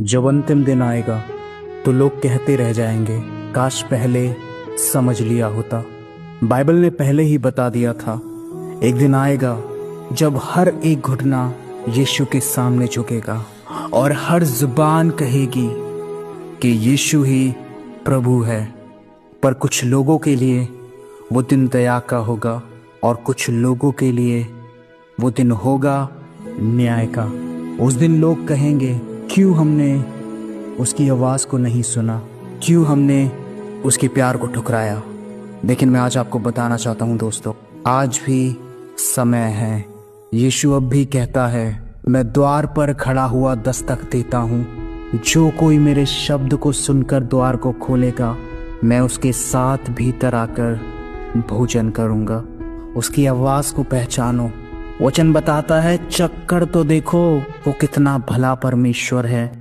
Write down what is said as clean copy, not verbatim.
जब अंतिम दिन आएगा तो लोग कहते रह जाएंगे, काश पहले समझ लिया होता। बाइबल ने पहले ही बता दिया था, एक दिन आएगा जब हर एक घुटना यीशु के सामने झुकेगा और हर जुबान कहेगी कि यीशु ही प्रभु है। पर कुछ लोगों के लिए वो दिन दया का होगा और कुछ लोगों के लिए वो दिन होगा न्याय का। उस दिन लोग कहेंगे, क्यों हमने उसकी आवाज़ को नहीं सुना, क्यों हमने उसके प्यार को ठुकराया। लेकिन मैं आज आपको बताना चाहता हूँ दोस्तों, आज भी समय है। यीशु अब भी कहता है, मैं द्वार पर खड़ा हुआ दस्तक देता हूँ। जो कोई मेरे शब्द को सुनकर द्वार को खोलेगा, मैं उसके साथ भीतर आकर भोजन करूँगा। उसकी आवाज़ को पहचानो। वचन बताता है, चक्कर तो देखो वो कितना भला परमेश्वर है।